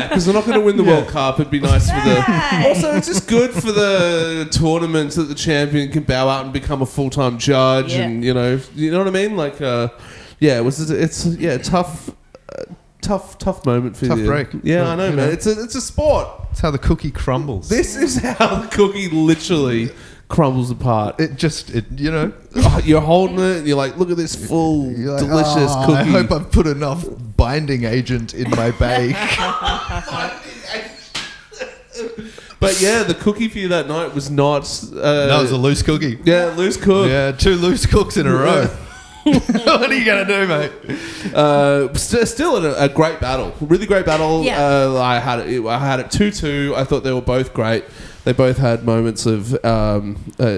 because they're not going to win the World Cup. It'd be nice for the... Also, it's just good for the tournament that the champion can bow out and become a full-time judge, and you know what I mean. Like, it's tough moment for you. Tough break. Yeah, I know, man. It's a sport. It's how the cookie crumbles. This is how the cookie literally crumbles apart. You're holding it and you're like, look at this full, delicious cookie. I hope I've put enough binding agent in my bake. But yeah, the cookie for you that night was not... that was a loose cookie. Yeah, loose cook. Yeah, 2 loose cooks in a row. What are you going to do, mate? Still a great battle. Really great battle. Yeah. I had it 2-2. I thought they were both great. They both had moments of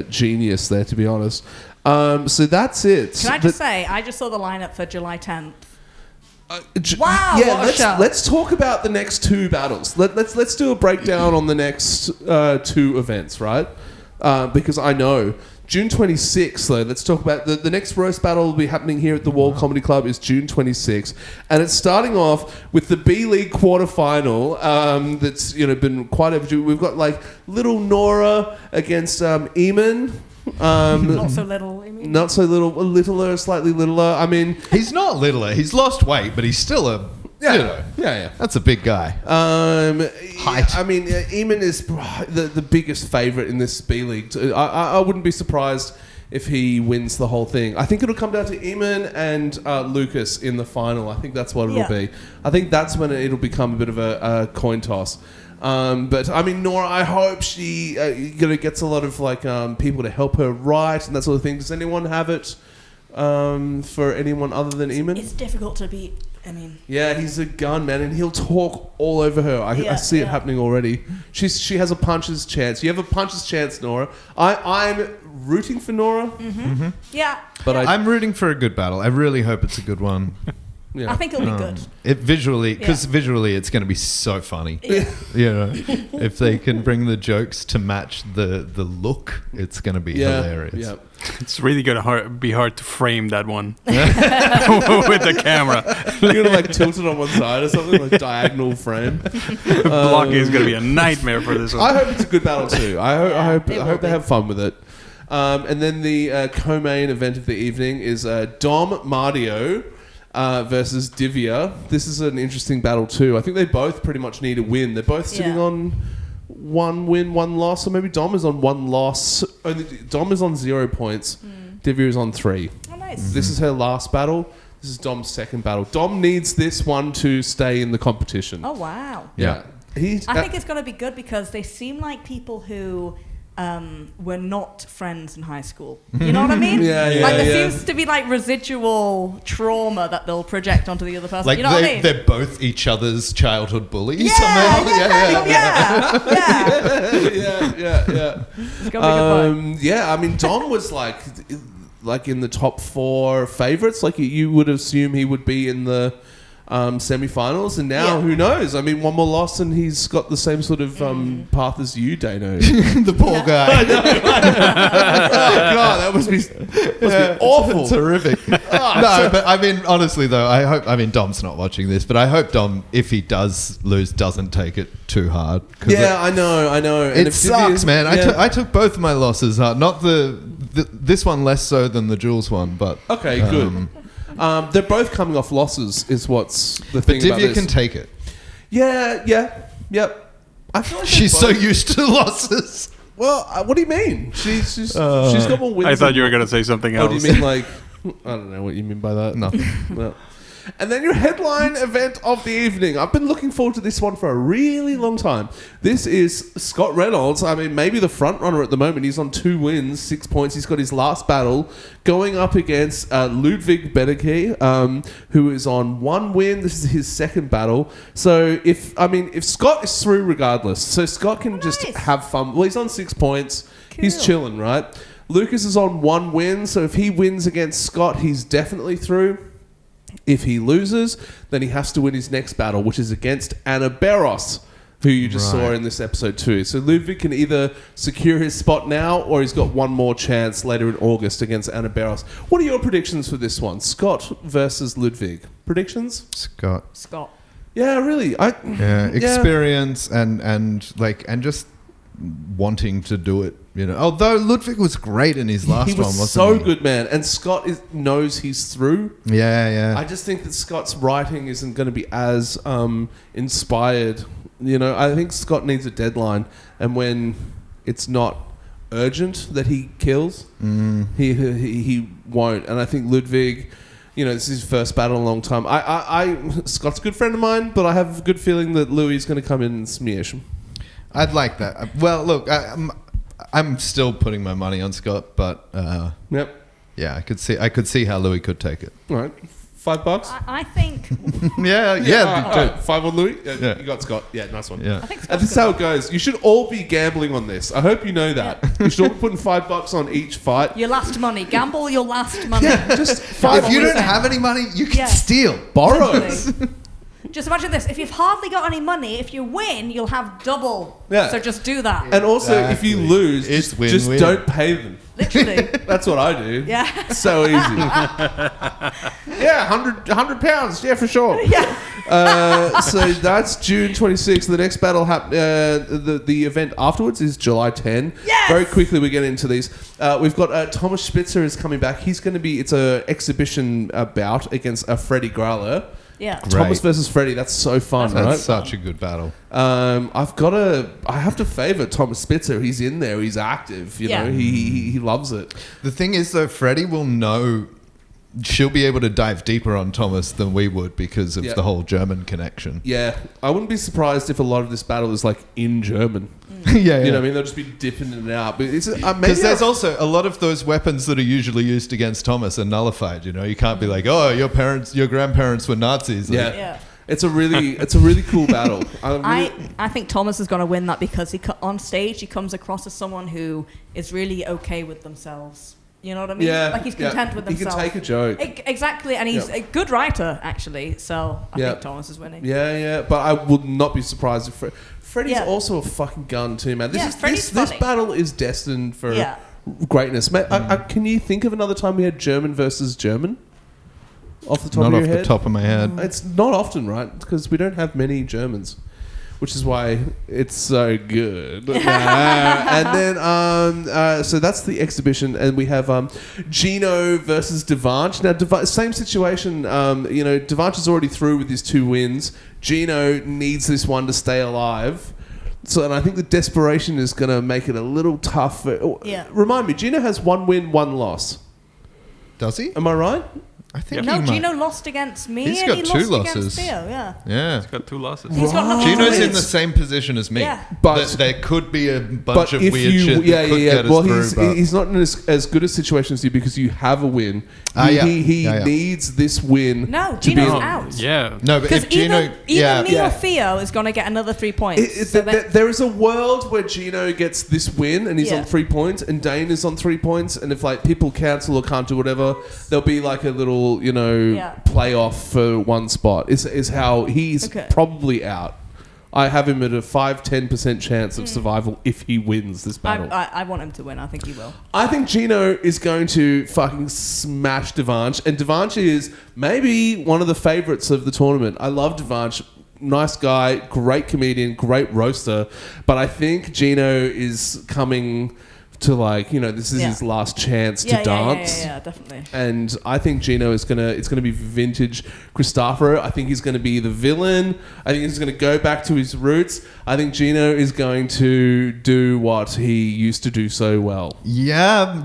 genius there, to be honest. So that's it. Can I just say, I just saw the lineup for July 10th. Wow! Yeah, let's talk about the next 2 battles. Let's do a breakdown on the next 2 events, right? Because I know June 26th, though. Let's talk about the next roast battle will be happening here at the Wall Comedy Club is June 26th, and it's starting off with the B League quarterfinal. That's been quite overdue. We've got like little Nora against Eamon. Not so little. I mean. Not so little, a littler, slightly littler. I mean, he's not littler. He's lost weight, but he's still a yeah. That's a big guy. Height. I mean, Eamon is the biggest favourite in this B League. I wouldn't be surprised if he wins the whole thing. I think it'll come down to Eamon and Lucas in the final. I think that's what it'll be. I think that's when it'll become a bit of a coin toss. But I mean, Nora, I hope she gets a lot of people to help her write and that sort of thing. Does anyone have it for anyone other than Eamon? It's difficult to beat. I mean, yeah, he's a gun man, and he'll talk all over her. I see it happening already. She has a puncher's chance. You have a puncher's chance, Nora. I'm rooting for Nora. Mm-hmm. Yeah, but I'm rooting for a good battle. I really hope it's a good one. Yeah. I think it'll be good. Visually, it's going to be so funny. Yeah. If they can bring the jokes to match the look, it's going to be hilarious. Yeah. It's really going to be hard to frame that one with the camera. You're going to tilt it on one side or something, diagonal frame. Blocking is going to be a nightmare for this one. I hope it's a good battle too. I hope they have fun with it. And then the co-main event of the evening is Dom Mardio versus Divya. This is an interesting battle too. I think they both pretty much need a win. They're both sitting on 1 win, 1 loss, or maybe Dom is on 1 loss. Dom is on 0 points. Divya is on 3. Oh, nice. This is her last battle. This is Dom's second battle. Dom needs this one to stay in the competition. Oh, wow. Yeah. I think it's going to be good because they seem like people who were not friends in high school. You know what I mean? There seems to be residual trauma that they'll project onto the other person. You know what I mean? They're both each other's childhood bullies somehow. Yeah. It's gonna be a good fight. Yeah, I mean, Dom was in the top 4 favorites. You would assume he would be in the semi-finals, and now who knows? I mean, 1 more loss and he's got the same sort of path as you, Dano. The poor guy. I know. Oh god, that must be awful. It's horrific. But I mean, honestly though, I mean Dom's not watching this, but I hope Dom, if he does lose, doesn't take it too hard. I know. It sucks, man. I took both of my losses hard. Not this one less so than the Jules one, but okay, good. They're both coming off losses, is what's the thing about this. Divya can take it. Yep. I feel like she's so used to losses. Well, what do you mean? She's got more wins. I thought you were going to say something else. What do you mean, I don't know what you mean by that. Nothing. No. And then your headline event of the evening. I've been looking forward to this one for a really long time. This is Scott Reynolds. I mean, maybe the front runner at the moment. He's on 2 wins, 6 points. He's got his last battle going up against Ludwig Beneke, who is on 1 win. This is his second battle. So if Scott is through regardless, so Scott can just have fun. Well, he's on 6 points. Cool. He's chilling, right? Lucas is on 1 win. So if he wins against Scott, he's definitely through. If he loses, then he has to win his next battle, which is against Anna Barros, who you just saw in this episode too. So Ludwig can either secure his spot now, or he's got 1 more chance later in August against Anna Barros. What are your predictions for this one? Scott versus Ludwig. Predictions? Scott. Yeah, really. Experience and just wanting to do it. Although Ludwig was great in his last one, wasn't he? He was so good, man. And Scott knows he's through. Yeah. I just think that Scott's writing isn't going to be as inspired. I think Scott needs a deadline, and when it's not urgent that he kills, he won't. And I think Ludwig, this is his first battle in a long time. Scott's a good friend of mine, but I have a good feeling that Louis is going to come in and smash him. I'd like that. Well, look, I'm still putting my money on Scott, but yep. Yeah, I could see how Louis could take it. All right, $5. I think. yeah. All right. 5 on Louis. Yeah, you got Scott. Yeah, nice one. Yeah. I think and this is how it goes. You should all be gambling on this. I hope you know that. You should all be putting $5 on each fight. Your last money. Gamble your last money. Yeah, just 5. If you don't have any money, you can steal. Borrow. Just imagine this. If you've hardly got any money, if you win, you'll have double. Yeah. So just do that. And also, if you lose, just don't pay them. Literally. That's what I do. Yeah. So easy. Yeah, £100. Yeah, for sure. Yeah. So that's June 26th. The next battle, the event afterwards is July 10. Yes! Very quickly we get into these. We've got Thomas Spitzer is coming back. It's an exhibition bout against Freddie Growler. Yeah. Thomas versus Freddie. That's so fun, right? That's such a good battle. I have to favour Thomas Spitzer. He's in there. He's active. You know, he loves it. The thing is, though, Freddie will know. She'll be able to dive deeper on Thomas than we would because of the whole German connection. Yeah, I wouldn't be surprised if a lot of this battle is like in German. Yeah, you know what I mean? They'll just be dipping in and out. But it's because there's also a lot of those weapons that are usually used against Thomas are nullified. You know, you can't be like, oh, your grandparents were Nazis. Like, yeah. It's a really cool battle. I think Thomas is going to win that because on stage he comes across as someone who is really okay with themselves. You know what I mean? Yeah, like he's content with himself. He can take a joke. Exactly, and he's a good writer, actually. So I think Thomas is winning. Yeah. But I would not be surprised if Freddie's also a fucking gun too, man. This battle is destined for greatness. Can you think of another time we had German versus German? Off the top of your head? Not off the top of my head. It's not often, right? Because we don't have many Germans. Which is why it's so good. And then, so that's the exhibition, and we have Gino versus Devanch. Now, same situation. Devanch is already through with his 2 wins. Gino needs this one to stay alive. So, and I think the desperation is going to make it a little tough. Remind me, Gino has 1 win, 1 loss. Does he? Am I right? I think Gino lost against me. He's and got he 2 lost losses. Against Theo, yeah. He's got 2 losses. He's got nothing Gino's to lose. in the same position as me. Yeah. But there could be a bunch of weird shit that could get well, us through. he's not in as good a situation as you because you have a win. He needs this win. No, Gino's out. Yeah. No, but if Gino... Either me or Theo is going to get another 3 points. There is a world where Gino gets this win and he's on 3 points and Dane is on 3 points, and if like people cancel or can't do whatever, there'll be like a little, playoff for 1 spot. Is how he's probably out. I have him at a 5-10% chance of survival if he wins this battle. I want him to win. I think he will. I think Gino is going to fucking smash Devanch, and Devanch is maybe one of the favourites of the tournament. I love Devanch. Nice guy, great comedian, great roaster, but I think Gino is coming to this is his last chance to dance. Yeah, definitely. And I think Gino it's gonna be vintage Cristoforo. I think he's gonna be the villain. I think he's gonna go back to his roots. I think Gino is going to do what he used to do so well. Yeah,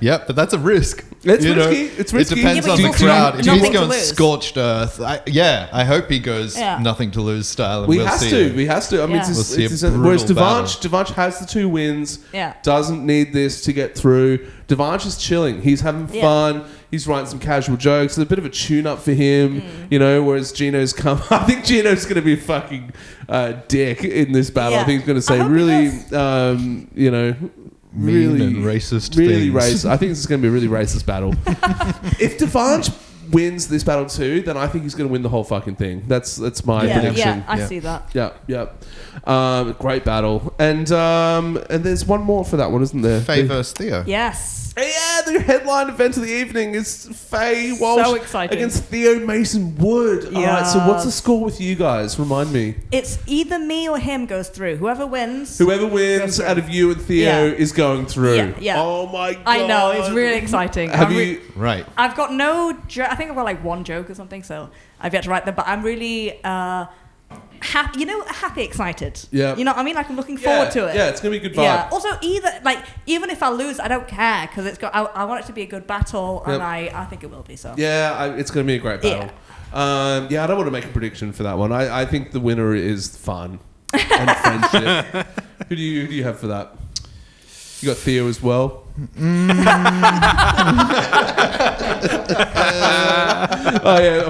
but that's a risk. It's risky. It's risky. It depends on the crowd. If he's going scorched earth, I hope he goes nothing to lose style. And We has to. I mean, we'll see whereas Devanch has the 2 wins. Yeah. Doesn't need this to get through. Devanch is chilling. He's having fun. He's writing some casual jokes. It's a bit of a tune-up for him, whereas Gino's come... I think Gino's going to be a fucking dick in this battle. I think he's going to say really, mean and racist really things. racist. I think this is going to be a really racist battle. If Devanch wins this battle too, then I think he's going to win the whole fucking thing. That's my prediction. Yeah, I see that. Yeah. Great battle. And there's one more for that one, isn't there? Faye versus Theo. Yes. Yeah, the headline event of the evening is Faye Walsh so exciting. Against Theo Mason Wood. All right, so what's the score with you guys? Remind me. It's either me or him goes through. Whoever wins out of you and Theo is going through. Yeah. Oh my God. I know, it's really exciting. Right. I've got no I think I've got like 1 joke or something, so I've yet to write them, but I'm really happy, excited. Yeah. You know what I mean? Like I'm looking forward to it. Yeah, it's going to be a good vibe. Yeah. Also, even if I lose, I don't care because I want it to be a good battle, and I think it will be. So. Yeah, it's going to be a great battle. I don't want to make a prediction for that one. I think the winner is fun and friendship. Who do you have for that? You got Theo as well.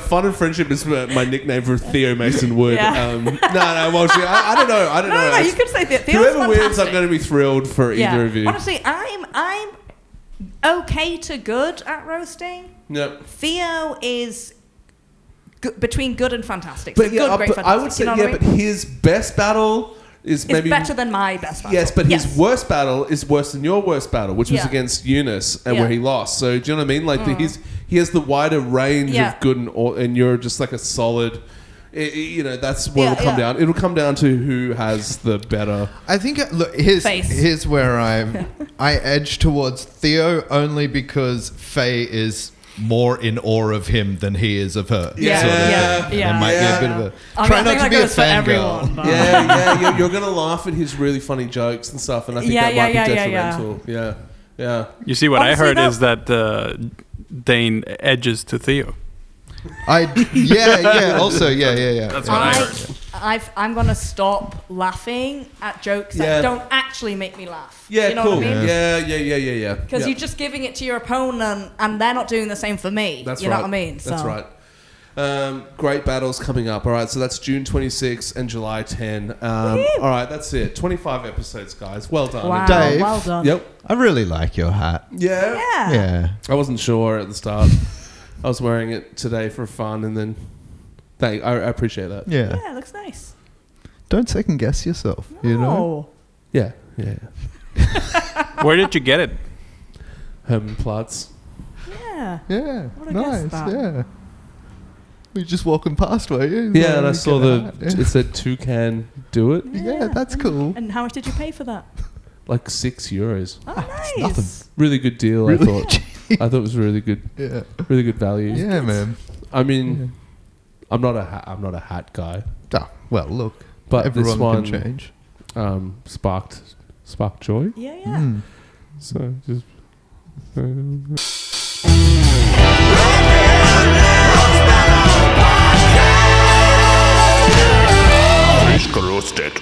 Fun and friendship is my nickname for Theo Mason Wood. Yeah. I don't know. No, you could say Theo. Whoever wins, I'm going to be thrilled for either of you. Honestly, I'm okay to good at roasting. Yep. Theo is between good and fantastic. But great, fantastic. I would say but his best battle is maybe better than my best battle. Yes, but his worst battle is worse than your worst battle, which was against Eunice and where he lost. So do you know what I mean? Like he has the wider range of good and you're just like a solid. That's what it'll come down. It'll come down to who has the better. I think here's where I edge towards Theo only because Faye is more in awe of him than he is of her. Yeah. sort of Yeah. thing. Yeah. There might be a bit of a... Try not to be a fangirl. Yeah, you're going to laugh at his really funny jokes and stuff, and I think that might be detrimental. Yeah. You see, what Honestly, I heard is that Dane edges to Theo. Also, yeah. That's what I heard. I'm gonna stop laughing at jokes that don't actually make me laugh. Yeah, you know cool. what I mean? Yeah. Because you're just giving it to your opponent, and they're not doing the same for me. That's you right. know what I mean? That's right. Great battles coming up. All right, so that's June 26 and July 10. All right, that's it. 25 episodes, guys. Well done. Wow, Dave. well done. Yep. I really like your hat. Yeah. I wasn't sure at the start. I was wearing it today for fun, and then I appreciate that. Yeah. Yeah, it looks nice. Don't second guess yourself. You know. Yeah. Where did you get it? Hermanplatz. Yeah. Yeah. What a Nice. guess that. Yeah. We just walking past, were you? Yeah, and I You saw get a hat. it said Toucan do it. Yeah, that's cool. And how much did you pay for that? Like €6. Oh, nice. Nothing. Really good deal, Really I thought. I thought it was really good. Yeah. Really good value. Yeah, man. I mean, I'm not a hat guy. Oh, well, look. But everyone this one can change. Sparked joy. Yeah. So just. Roasted.